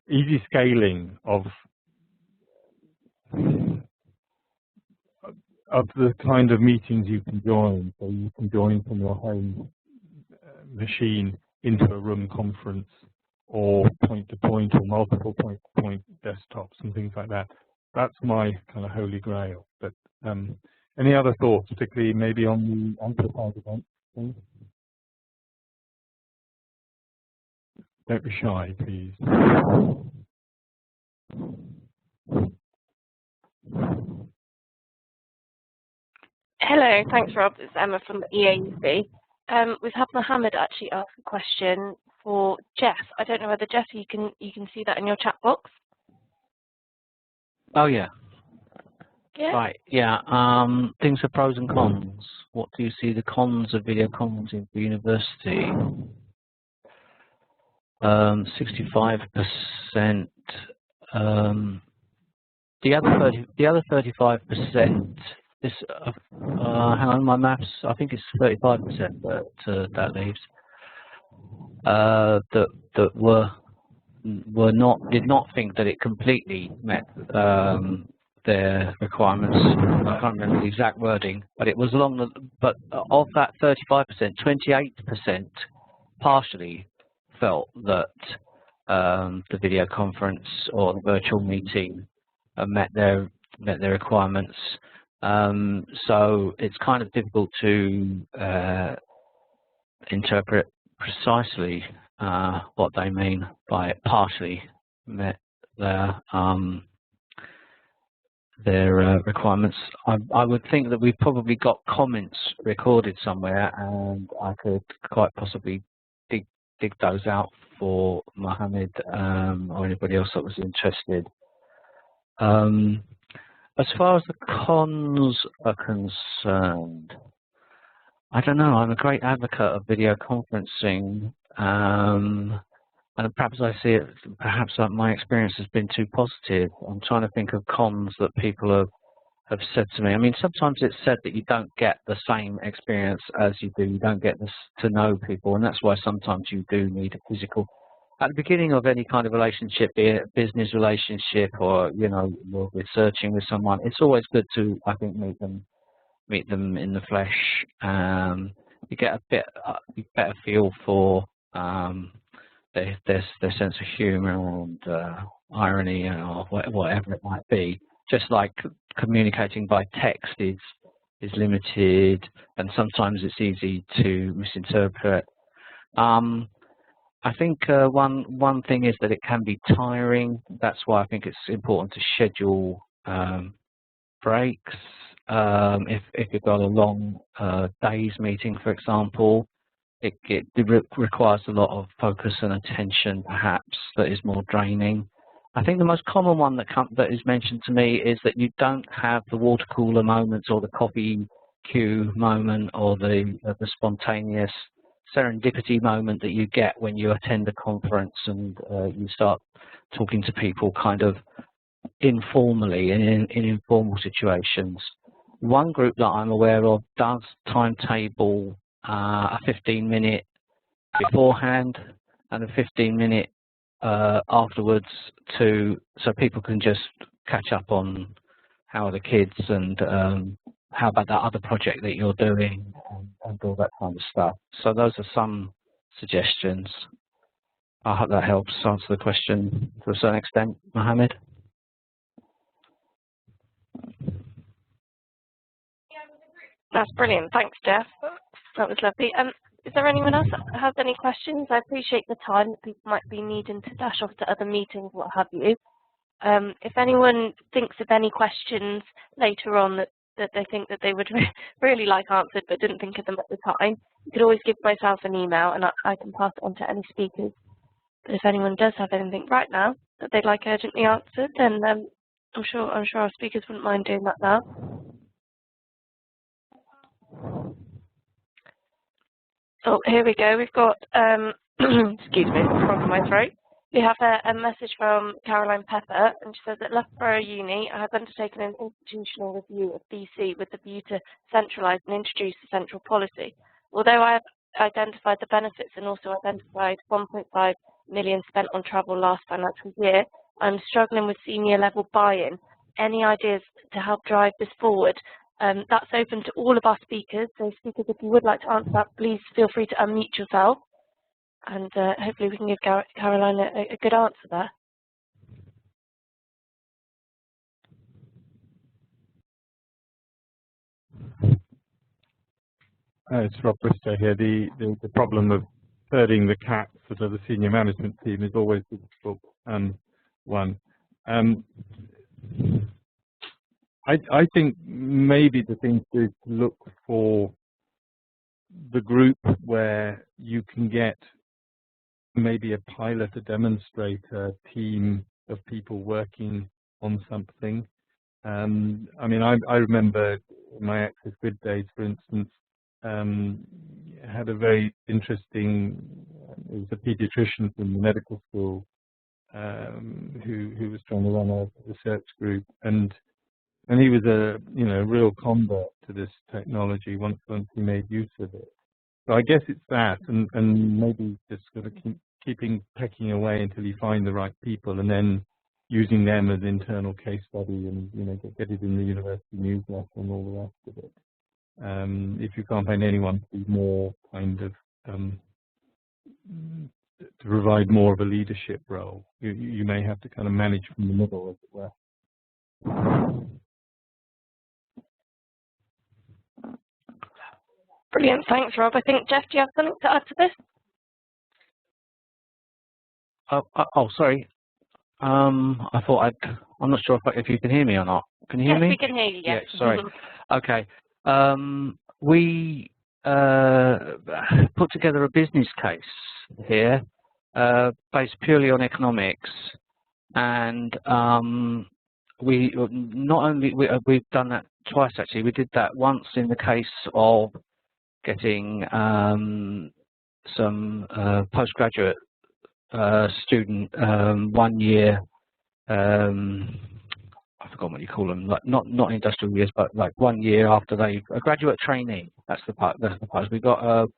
S2: easy scaling of the kind of meetings you can join. So you can join from your home machine into a room conference, or point-to-point or multiple point-to-point desktops and things like that. That's my kind of holy grail. But any other thoughts, particularly maybe on the amplified event thing? Don't be shy, please.
S1: Hello, thanks Rob. It's Emma from the EAUC. We've had Mohammed actually ask a question for Jeff. I don't know whether Jeff you can see that in your chat box.
S3: Oh yeah.
S1: Yeah.
S3: Right, yeah. Things are pros and cons. What do you see the cons of video conferencing for university? 65%. The other 35%. This, hang on, my maths. I think it's 35% that leaves. That did not think that it completely met their requirements. I can't remember the exact wording, but it was along the. But of that 35%, 28% partially felt that the video conference or the virtual meeting met their requirements. So it's kind of difficult to interpret precisely what they mean by partially met their requirements. I would think that we've probably got comments recorded somewhere, and I could quite possibly dig those out for Mohammed or anybody else that was interested. As far as the cons are concerned, I don't know. I'm a great advocate of video conferencing, and perhaps I see it. Perhaps my experience has been too positive. I'm trying to think of cons that people have said to me. I mean, sometimes it's said that you don't get the same experience as you do. You don't get this to know people, and that's why sometimes you do need a physical. At the beginning of any kind of relationship, be it a business relationship or you're researching with someone, it's always good to, I think, meet them in the flesh. You get a better feel for their sense of humour and irony or whatever it might be. Just like communicating by text is limited, and sometimes it's easy to misinterpret. I think one thing is that it can be tiring. That's why I think it's important to schedule breaks. If you've got a long day's meeting, for example, it requires a lot of focus and attention, perhaps, that is more draining. I think the most common one that is mentioned to me is that you don't have the water cooler moments or the coffee queue moment or the spontaneous serendipity moment that you get when you attend a conference and you start talking to people kind of informally in informal situations. One group that I'm aware of does timetable a 15-minute beforehand and a 15-minute afterwards so people can just catch up on how are the kids and how about that other project that you're doing and all that kind of stuff. So those are some suggestions. I hope that helps answer the question to a certain extent, Mohammed.
S1: That's brilliant. Thanks, Jeff. That was lovely. Is there anyone else that has any questions? I appreciate the time that people might be needing to dash off to other meetings, what have you. If anyone thinks of any questions later on that they think that they would really like answered but didn't think of them at the time, you could always give myself an email and I can pass it on to any speakers. But if anyone does have anything right now that they'd like urgently answered, then I'm sure our speakers wouldn't mind doing that now. Oh, here we go. We've got, excuse me, frog in my throat. We have a message from Caroline Pepper, and she says, at Loughborough Uni, I have undertaken an institutional review of BC with the view to centralise and introduce a central policy. Although I have identified the benefits and also identified 1.5 million spent on travel last financial year, I'm struggling with senior level buy-in. Any ideas to help drive this forward? That's open to all of our speakers. So speakers, if you would like to answer that, please feel free to unmute yourself. And hopefully we can give Caroline a good answer there.
S2: It's Rob Bristow here. The problem of herding the cats of the senior management team is always a difficult one. I think maybe the thing to do is to look for the group where you can get maybe a pilot, a demonstrator team of people working on something, I mean, I remember in my access grid days, for instance, had a very interesting, it was a pediatrician from the medical school who was trying to run a research group, and he was a real convert to this technology once he made use of it. So I guess it's that, and maybe just sort of keeping pecking away until you find the right people, and then using them as internal case study, and get it in the university newsletter and all the rest of it. If you can't find anyone to be more kind of to provide more of a leadership role, you may have to kind of manage from the middle, as it were.
S1: Brilliant, thanks, Rob. I think, Jeff, do you have something to add to this?
S3: Oh, sorry. I thought I'm not sure if you can hear me or not. Can you hear me?
S1: Yes, we can hear you. Yes.
S3: Yeah, sorry. Okay. We put together a business case here based purely on economics, and we've done that twice actually. We did that once in the case of getting some postgraduate student 1 year, I forgot what you call them, like not industrial years, but like 1 year after a graduate trainee. That's the part. We got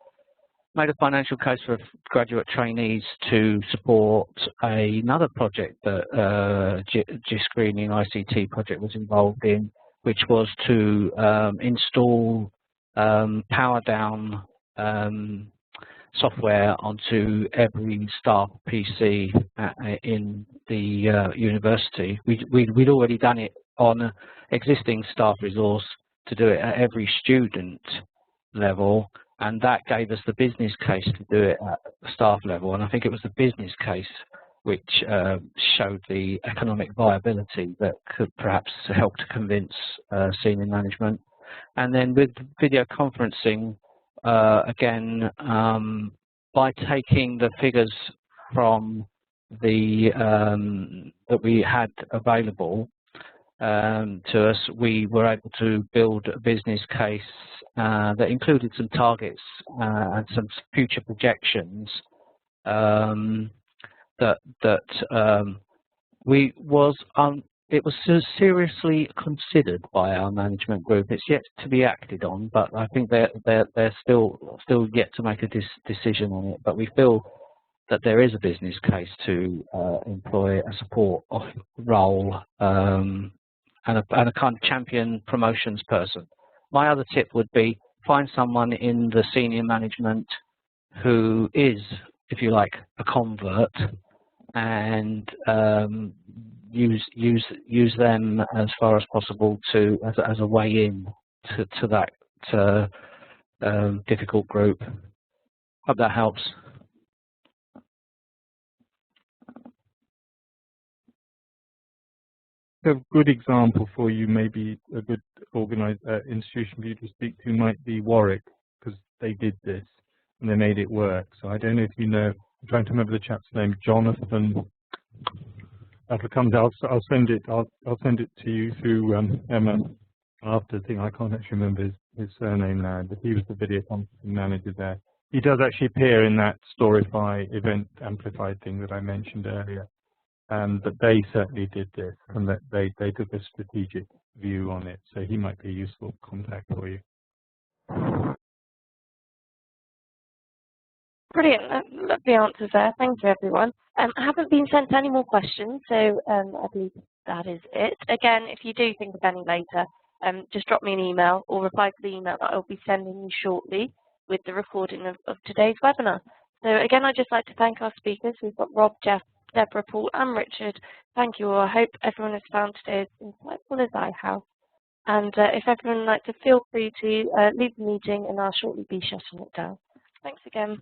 S3: made a financial case for graduate trainees to support another project that Jisc ICT project was involved in, which was to install power down software onto every staff PC in the university. We'd already done it on existing staff resource to do it at every student level, and that gave us the business case to do it at staff level. And I think it was the business case which showed the economic viability that could perhaps help to convince senior management. And then with video conferencing, again, by taking the figures from the that we had available to us, we were able to build a business case that included some targets and some future projections it was seriously considered by our management group. It's yet to be acted on, but I think they're still yet to make a decision on it. But we feel that there is a business case to employ a support role and a kind of champion promotions person. My other tip would be find someone in the senior management who is, if you like, a convert, and use them as far as possible as a way in to that difficult group. Hope that helps.
S2: A good example for you, maybe a good institution for you to speak to might be Warwick, because they did this and they made it work. So I don't know if you know, I'm trying to remember the chap's name, Jonathan. If it comes out, I'll send it to you through Emma after the thing. I can't actually remember his surname now, but he was the video conferencing manager there. He does actually appear in that Storify event amplified thing that I mentioned earlier. But they certainly did this, and that they took a strategic view on it. So he might be a useful contact for you.
S1: Brilliant, lovely answers there. Thank you, everyone. I haven't been sent any more questions, so I believe that is it. Again, if you do think of any later, just drop me an email or reply to the email that I'll be sending you shortly with the recording of today's webinar. So again, I'd just like to thank our speakers. We've got Rob, Jeff, Deborah, Paul and Richard. Thank you all. I hope everyone has found today as insightful as I have. And if everyone would like to, feel free to leave the meeting and I'll shortly be shutting it down. Thanks again.